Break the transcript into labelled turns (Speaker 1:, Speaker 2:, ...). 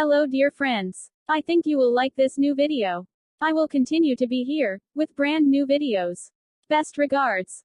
Speaker 1: Hello dear friends. I think you will like this new video. I will continue to be here, with brand new videos. Best regards.